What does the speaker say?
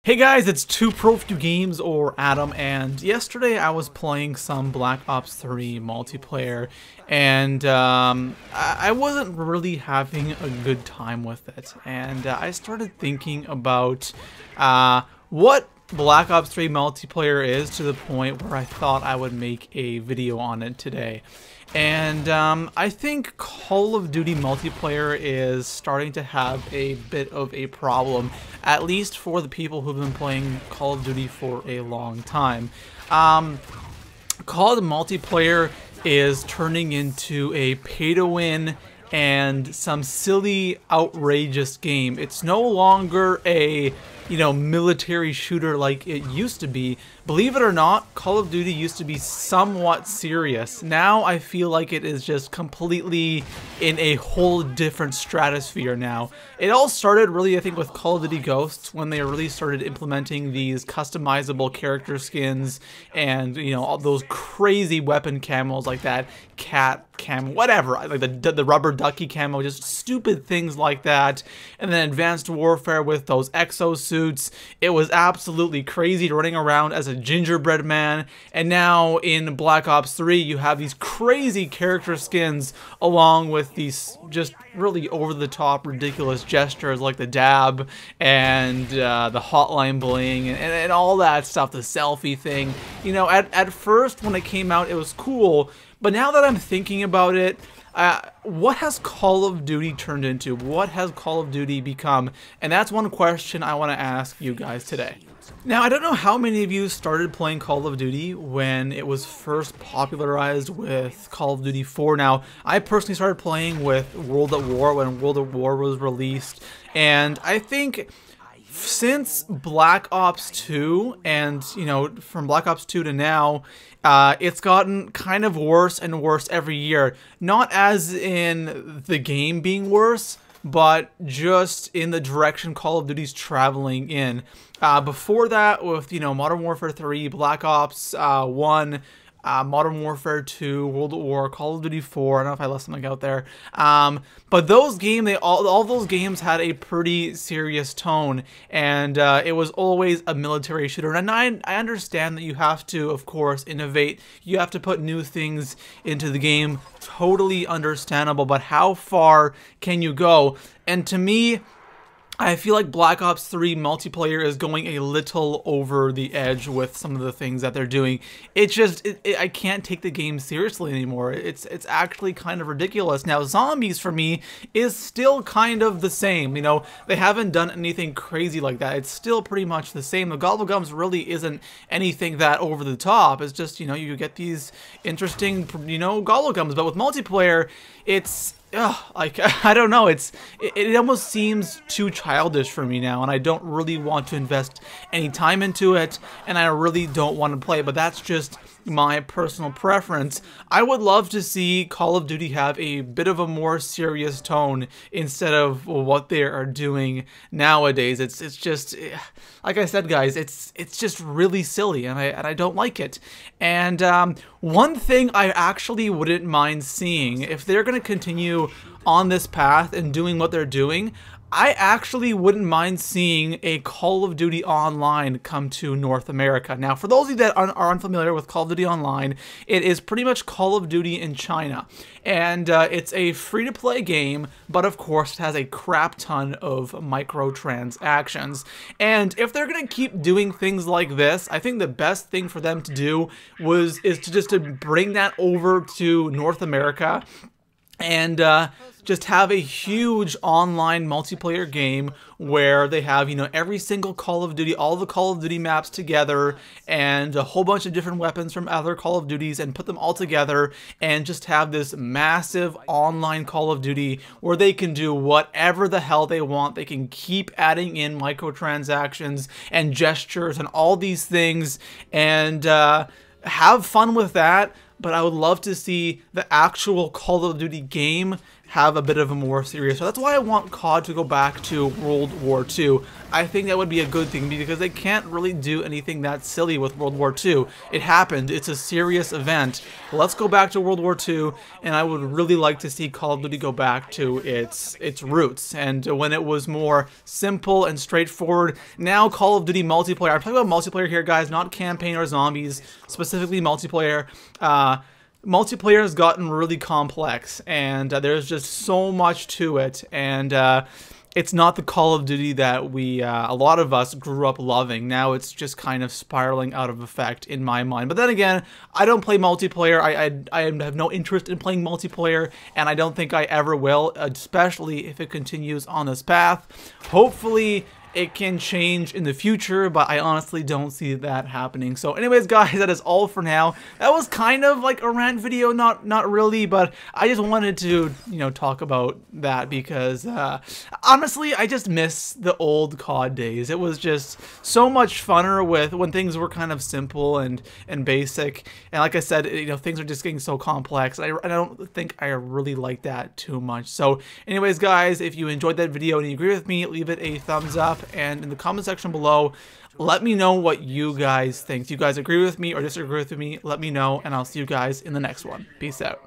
Hey guys, it's 2Pro2Games or Adam, and yesterday I was playing some Black Ops 3 multiplayer, and I wasn't really having a good time with it, and I started thinking about what Black Ops 3 multiplayer is, to the point where I thought I would make a video on it today. And I think Call of Duty multiplayer is starting to have a bit of a problem, at least for the people who've been playing Call of Duty for a long time. Call of Duty multiplayer is turning into a pay-to-win and some silly, outrageous game. It's no longer a, military shooter like it used to be. Believe it or not, Call of Duty used to be somewhat serious. Now I feel like it is just completely in a whole different stratosphere now. It all started really, I think, with Call of Duty Ghosts, when they really started implementing these customizable character skins and, all those crazy weapon camos like that cat camo, whatever, like the rubber ducky camo, just stupid things like that. And then Advanced Warfare with those exosuits. It was absolutely crazy running around as a gingerbread man. And now in Black Ops 3 you have these crazy character skins along with these just really over-the-top ridiculous gestures like the dab and the hotline bling and all that stuff, the selfie thing. At first when it came out it was cool, but now that I'm thinking about it, what has Call of Duty turned into? What has Call of Duty become? And that's one question I want to ask you guys today. Now, I don't know how many of you started playing Call of Duty when it was first popularized with Call of Duty 4. Now, I personally started playing with World at War when World at War was released, and I think since Black Ops 2 and, from Black Ops 2 to now, it's gotten kind of worse and worse every year. Not as in the game being worse, but just in the direction Call of Duty's traveling in. Before that, with, Modern Warfare 3, Black Ops 1, Modern Warfare 2, World at War, Call of Duty 4, I don't know if I left something out there. But those games, all those games had a pretty serious tone, and it was always a military shooter. And I understand that you have to, of course, innovate. You have to put new things into the game. Totally understandable, but how far can you go? And to me, I feel like Black Ops 3 multiplayer is going a little over the edge with some of the things that they're doing. I can't take the game seriously anymore. It's actually kind of ridiculous. Now, Zombies for me is still kind of the same. They haven't done anything crazy like that. It's still pretty much the same. The Gobblegums really isn't anything that over the top. It's just, you get these interesting, Gobblegums. But with multiplayer, it's I don't know, it almost seems too childish for me now, and I don't really want to invest any time into it, and I really don't want to play, but that's just my personal preference. I would love to see Call of Duty have a bit of a more serious tone instead of what they are doing nowadays. It's just, like I said, guys, it's just really silly, and I don't like it. And one thing I actually wouldn't mind seeing, if they're going to continue on this path and doing what they're doing, I actually wouldn't mind seeing a Call of Duty Online come to North America. Now, for those of you that are unfamiliar with Call of Duty Online, it is pretty much Call of Duty in China. And it's a free-to-play game, but of course it has a crap ton of microtransactions. And if they're going to keep doing things like this, I think the best thing for them to do is to bring that over to North America and just have a huge online multiplayer game where they have, every single Call of Duty, all the Call of Duty maps together, and a whole bunch of different weapons from other Call of Duties, and put them all together and just have this massive online Call of Duty where they can do whatever the hell they want. They can keep adding in microtransactions and gestures and all these things, and have fun with that. But I would love to see the actual Call of Duty game have a bit of a more serious. So that's why I want COD to go back to World War II. I think that would be a good thing because they can't really do anything that silly with World War II. It happened. It's a serious event. Let's go back to World War II, and I would really like to see Call of Duty go back to its roots and when it was more simple and straightforward. Now Call of Duty multiplayer. I'm talking about multiplayer here, guys, not campaign or zombies, specifically multiplayer. Multiplayer has gotten really complex, and there's just so much to it, and it's not the Call of Duty that a lot of us grew up loving. Now it's just kind of spiraling out of effect in my mind. But then again, I don't play multiplayer. I have no interest in playing multiplayer, and I don't think I ever will, especially if it continues on this path. Hopefully it can change in the future, but I honestly don't see that happening. So anyways, guys, that is all for now. That was kind of like a rant video, not really, but I just wanted to, you know, talk about that because honestly, I just miss the old COD days. It was just so much funner with when things were kind of simple and basic. And like I said, you know, things are just getting so complex. I don't think I really like that too much. So anyways, guys, if you enjoyed that video and you agree with me, leave it a thumbs up. And in the comment section below, let me know what you guys think. Do you guys agree with me or disagree with me? Let me know, and I'll see you guys in the next one. Peace out.